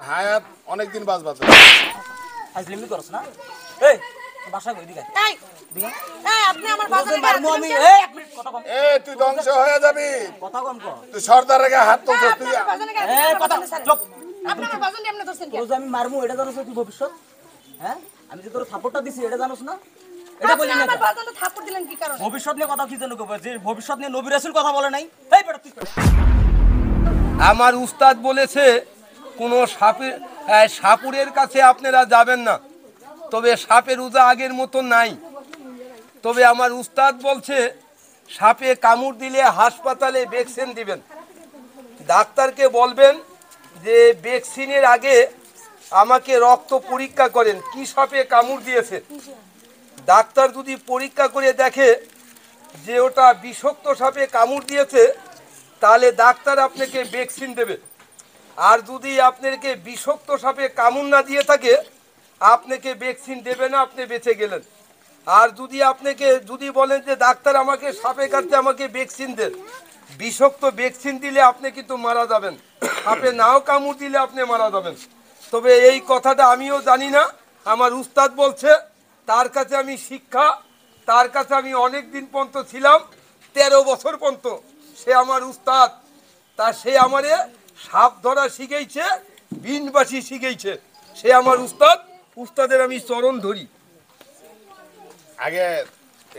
হায়াত অনেকদিন বাঁচবাতে। আজলিমি করছ না? এই বাসা কই দিগা? এই দিগা? এই আপনি আমার বাজারে মারমু আমি। এই এক মিনিট কথা কম। এই তুই ধ্বংস হয়ে যাবি। কথা কম কর। তুই সর্দারের গায়ে হাত তুলছিস তুই। এই কথা চুপ। আপনি আমার বাজারে এমনি ধরছেন কেন? তোর যে আমি মারমু এটা জানোস তুই ভবিষ্যৎ? হ্যাঁ? আমি যে তোর সাপোর্টটা দিছি এটা জানোস না? এটা বলি না। আমার বাজারে থাপ্পড় দিলেন কি কারণে? ভবিষ্যৎ নিয়ে কথা কি জানো কবে? যে ভবিষ্যৎ নিয়ে নবী রাসূল কথা বলে নাই? এই বেটা তুই আমার উস্তাদ বলেছে কোনো সাপুরের কাছে আপনারা যাবেন না, তবে সাপের উজা আগের মতো নাই। তবে আমার উস্তাদ বলছে সাপে কামড় দিলে হাসপাতালে ভ্যাকসিন দিবেন। ডাক্তারকে বলবেন যে ভ্যাকসিনের আগে আমাকে রক্ত পরীক্ষা করেন কি সাপে কামড় দিয়েছে। ডাক্তার যদি পরীক্ষা করে দেখে যে ওটা বিষাক্ত সাপে কামড় দিয়েছে তাহলে ডাক্তার আপনাকে ভ্যাকসিন দেবে। আর যদি আপনাকে বিষাক্ত সাপে কামড় না দিয়ে থাকে আপনাকে ভ্যাকসিন দেবে না, আপনি বেঁচে গেলেন। আর যদি বলেন যে ডাক্তার আমাকে সাপে কাটতে আমাকে ভ্যাকসিন দেন, বিষাক্ত ভ্যাকসিন দিলে আপনি কিন্তু মারা যাবেন, সাপে নাও কামড় দিলে আপনি মারা যাবেন। তবে এই কথাটা আমিও জানি না, আমার উস্তাদ বলছে, তার কাছে আমি শিক্ষা, তার কাছে আমি অনেক দিন পর্যন্ত ছিলাম, 13 বছর পর্যন্ত সে আমার উস্তাদ। সে আমারে সাপ ধরা শিখেছে, বিনবাসী শিখেছে, সে আমার উস্তাদ। উস্তাদের আমি চরণ ধরি। আগে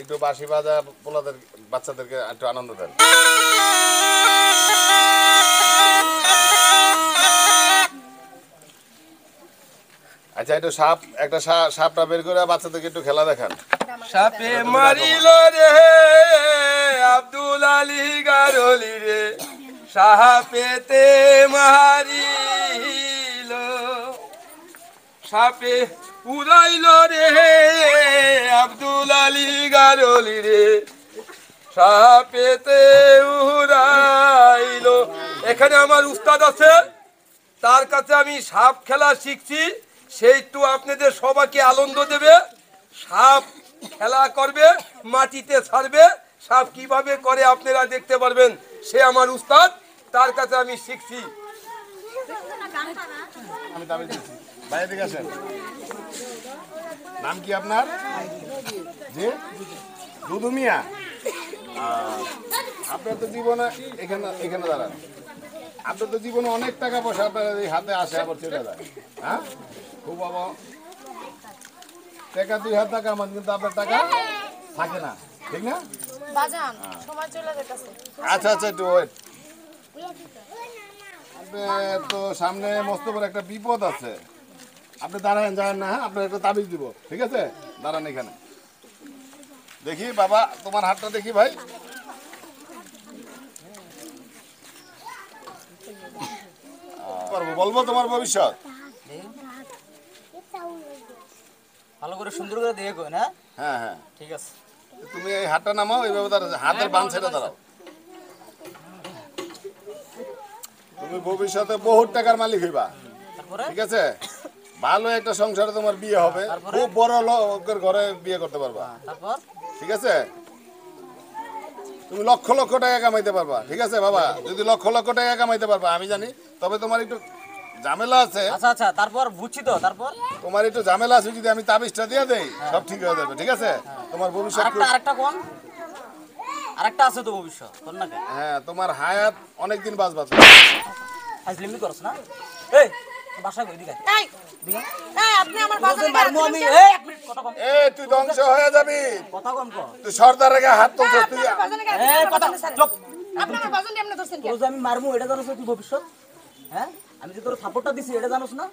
একটু বাঁশি বাজা পোলাদের বাচ্চাদেরকে একটু আনন্দ দেন। আচ্ছা একটু সাপটা বের করে বাচ্চাদেরকে একটু খেলা দেখান। সাপে মারিল রে আব্দুল আলী গারলি রে, সাপেতে মারিল, সাপে উড়াইল রে আব্দুল আলী গারলি রে, সাপেতে উড়াইল। এখানে আমার উস্তাদ আছে, তার কাছে আমি সাপ খেলা শিখছি, সেই একটু আপনাদের সবাইকে আনন্দ দেবে। সাপ খেলা করবে, মাটিতে ছাড়বে, সাপ কিভাবে করে আপনারা দেখতে পারবেন। সে আমার উস্তাদ, তার কাছে আমি শিখছি। আমি দাবি দিচ্ছি বাইরে দিকে আসেন। নাম কি আপনার? জি দুদু মিয়া। আপনার তো জীবনে এখানে দাঁড়ান, আপনার তো জীবনে অনেক টাকা পয়সা আপনার এই হাতে আসে আবার চলে যায়। হ্যাঁ খুব বাবা টাকা 2000 টাকা আমার, কিন্তু আপনার টাকা থাকে না, ঠিক না? বাজান সময় চলে যাচ্ছে। আচ্ছা আচ্ছা একটু ওয়েট। আপনার তো সামনে মস্ত বড় একটা বিপদ আছে, আপনি দাঁড়ান যান না। হ্যাঁ আপনার একটা তাবিজ দিব, ঠিক আছে? দাঁড়ান এখানে। দেখি বাবা তোমার হাতটা দেখি ভাই। বলবো তোমার ভবিষ্যৎ ভালো করে সুন্দর করে দেখে কই না? হ্যাঁ হ্যাঁ ঠিক আছে। তুমি এই হাতটা নামাও, এইভাবে হাতের বাম সাইডে দাঁড়াও। তুমি ভবিষ্যতে বহুত টাকার মালিক হইবা, তারপরে ঠিক আছে? ভালো একটা সংসারে তোমার বিয়ে হবে, খুব বড় লোকের ঘরে বিয়ে করতে পারবা, তারপর ঠিক আছে? তুমি লক্ষ লক্ষ টাকা কামাইতে পারবা, ঠিক আছে বাবা? যদি লক্ষ লক্ষ টাকা কামাইতে পারবা আমি জানি, তবে তোমার একটু ঝামেলা আছে। আচ্ছা আচ্ছা তারপর বুঝছি তো। তারপর তোমার একটু ঝামেলা আছে, যদি আমি তাবিজটা দিয়ে দেই সব ঠিক হয়ে যাবে, ঠিক আছে? তোমার ভবিষ্যৎ আরেকটা কোন আরেকটা আছে তো ভবিষ্যৎ তোর না? হ্যাঁ তোমার হায়াত অনেকদিন বাঁচবা। আজলিমি করছ না? এই বাসা কই দিগা? এই দিগা? এই আপনি আমার বাজারে মারমু আমি। এই এক মিনিট কথা কম। এই তুই ধ্বংস হয়ে যাবি। কথা কম কর। তুই সর্দারের গায়ে হাত তুলছিস তুই। এই কথা চুপ। আপনি আমার বাজারে এমনি ধরছেন কেন? তোর যে আমি মারমু এটা জানোস তুই ভবিষ্যৎ? হ্যাঁ? আমি যে তোর সাপোর্টটা দিছি এটা জানোস না?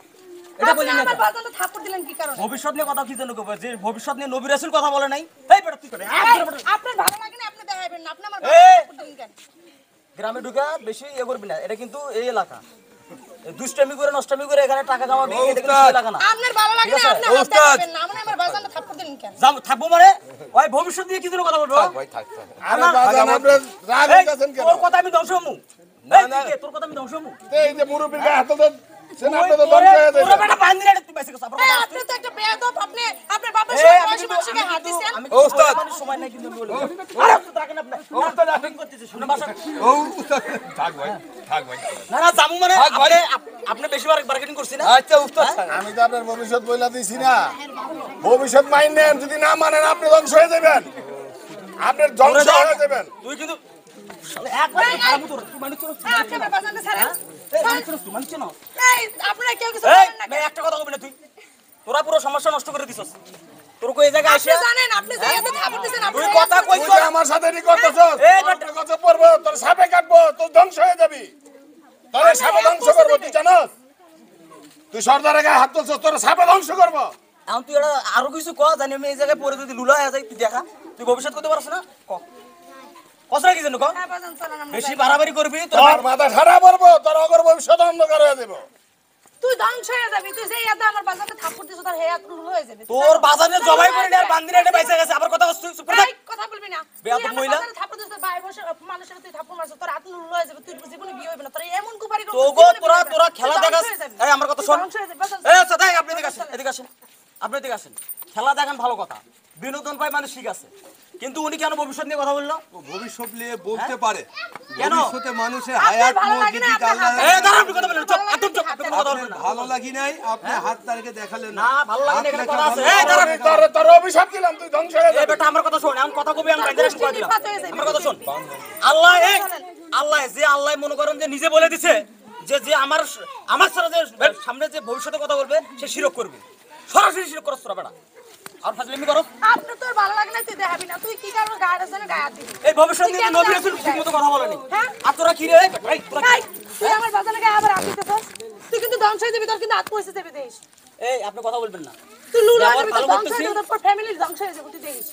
এটা বলি না। আমার বাজারে থাপ্পড় দিলেন কি কারণে? ভবিষ্যৎ নিয়ে কথা কি জানো কবে? যে ভবিষ্যৎ নিয়ে নবী রাসূল কথা বলে নাই? এই বেটা তুই আপনার ভালো লাগে না আপনি দেখাইবেন না, আপনি আমার এই! বাজারে থাপ্পড় দিলেন কেন? গ্রামে ঢুকা বেশি ইয়ে করবি না। এটা কিন্তু এই এলাকা। দুষ্টামি করে নষ্টামি করে এখানে টাকা কামাবি, এটা কিন্তু সেই এলাকা না। আপনার ভালো লাগে না আপনি হাত দেখাবেন না, আপনি আমার বাজারে থাপ্পড় দিলেন কেন? থাকবো মানে ওই ভবিষ্যৎ নিয়ে কি জন্য কথা বলবো? ভাই থাক থাক। আরে বাজান আপনি রাগ হইতাছেন কেন? তোর কথা আমি ধ্বংস হমু। না, না। তোর কথা আমি ধ্বংস হমু। এই যে মুরব্বির গায়ে হাত দেন, সেন আপনি তো ধ্বংস হয়ে যাবেন। তোরা বেটা বান্দিরা তুই বেশি কথা বল। এই আপনি তো একটা বেয়াদব, আপনি আপনার বাপের সাথে বয়সী মানুষকে হাত দিছেন। ওস্তাদ সময় নাই কিন্তু বলি। আরে তুই থাকেন আপনি। ওস্তাদ আপনি করতেছিস শুনে বাসা। ও উস্তাদ থাক ভাই, থাক ভাই। না না জামু মানে থাক ভাই। আপনি বেশি মার্কেটিং করছি না আচ্ছা উস্তাদ সাহেব। আমি তো আপনার ভবিষ্যৎ বইলা দিছি না, ভবিষ্যৎ মাইনেন, যদি না মানেন আপনি ধ্বংস হয়ে যাবেন, আপনার ধ্বংস হয়ে যাবেন। তুই কিন্তু একবার খারাপ তোর তুই মানুষ আপনি আমার বাজানটা ছাড়েন। তুই মানুষ না এই আপনারা কেউ কিছু এই বলেন না। মেয়ে একটা কথা কবি না তুই তোরা পুরো সমস্যা নষ্ট করে দিছস তোর কই এই জায়গায় আপনি আসে জানেন আপনি যে এত থাপড় দিছেন আপনি তুই কথা কই তুই যে আমার সাথে নি করতেছস, এই তোর কাছে পড়বো, তোর সাপে কাটবো, তোর ধ্বংস হয়ে যাবি। তোর সাপে ধ্বংস করবো, তুই জানোস? তুই সর্দারের গায়ে হাত তুলছস, তোর সাপে ধ্বংস করবো। এখন তুই এটা আরো কিছু ক জানি আমি এই জায়গায় পরে যদি লুলা হয়ে যায় তুই দেখা তুই ভবিষ্যৎ করতে পারছ না ক কসরা কি জানো ক হ্যাঁ বাজান চলেন আমরা বেশি যাই। বাড়াবাড়ি করবি তোর তোর মাথা খারাপ করবো, তোর অগর ভবিষ্যৎ অন্ধকার হয়ে দেবো। তুই ধ্বংস হয়ে যাবি, তুই যেই এত আমার বাজানটা থাপড় দিছ তার হেয়াত রুল হয়ে যাবে। তোর বাজারে জবাই করে আর বান্দিরা এটা বাইসা গেছে আবার কথা বলছিস চুপ করে থাক। এই কথা বলবি না। বেয়াদব তুই আমার মহিলা। বাজারে থাপড় দিছ, ভাই বসে মানুষের তুই থাপড় মারছ, তোর হাত রুল হয়ে যাবে, তুই জীবনে বিয়ে হবে না। তোর এমন কুপারি করছিস, তোগো জীবনে তোরা বিয়ে হবে না। তোরা তুই খেলা ধ্বংস দেখাস হয়ে যাবি। এই আমার কথা তুই শোন ধ্বংস হয়ে যাবি, বাজান। এই আচ্ছা তাই আপনি এদিকে আসেন এদিকে আসেন আপনি এদিকে আসেন খেলা দেখান ভালো কথা বিনোদন পাই মানে ঠিক আছে কিন্তু উনি কেন ভবিষ্যৎ নিয়ে কথা বললো ও ভবিষ্যৎ নিয়ে বলতে পারে, কেন? ভবিষ্যতে মানুষের আপনার হায়াত ভালো লাগে না, মসজিদি আপনার আল্লাহ হাত- এই দাঁড়া আপনি কথা বলেন চুপ একদম চুপ আপনি কথা বলবেন আপনার না ভালো লাগি নাই, আপনি হাত তারকে দেখালেন না, ভালো লাগে না, হাত এখানে রেখা কথা আছে। ভালো এই, দাঁড়া। লাগে। আমি তোর অভিশাপ দিলাম, তুই ধ্বংস হয়ে এই যাবি। বেটা আমার কথা শোন এমন কথা কবি আমি বাইরে গোষ্ঠী করে দিলাম নিপাত হয়ে যাবে। আমার কথা শোন আল্লাহ আল্লাহ যে আল্লাহ মনে করেন যে নিজে বলে দিছে যে যে আমার আমার সারা যে সামনে যে ভবিষ্যতে কথা বলবে সে শিরক করবে সরাসরি শিরক করছ তোরা বেটা আর ফাজলামি করো আপনি তোর ভালো লাগে না, তুই দেখাবি না। তুই কি কারণে গায়ের জন্য গায়ে হাত দিবি? এই ভবিষ্যৎ নিয়ে তুই নবী কেন রাসূল গায়ে হাত ঠিক মতো কথা বলেনি হ্যাঁ? আর তোরা কি রে এই, তোরা এই, তুই আমার বাজারে গায়ে আবার হাত দিতেছস? তুই কিন্তু ধ্বংস হয়ে যাবি, তোর কিন্তু হাত পয়সা দেবে দেশ। এই আপনি কথা বলবেন না তুই লুল হয়ে আবার যাবি, ভালো তোর ধ্বংস করতেছি। হয়ে যাবে, তোর ফ্যামিলির ধ্বংস হয়ে যাবে, তুই দেখিস।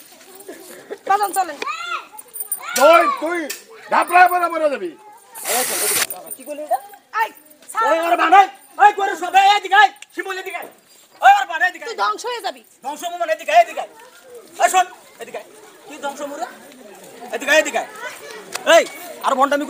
বাজান চলেন। তুই ঢাপড়ায় পরে মরে যাবি। কি বলি এটা এই, ছাড়। এই আর বানাই এই করে সব এই দিকে আয় শিমুল এদিকে আয় ওই আর বানাই এদিকে তুই আয়। ধ্বংস হয়ে যাবি। ধ্বংস মানে এদিকে এদিকে আয়। এই শোন এদিকে আয়। কি ধ্বংস মুরে এদিকে এদিকে আয়। এই আর ভন্ডামি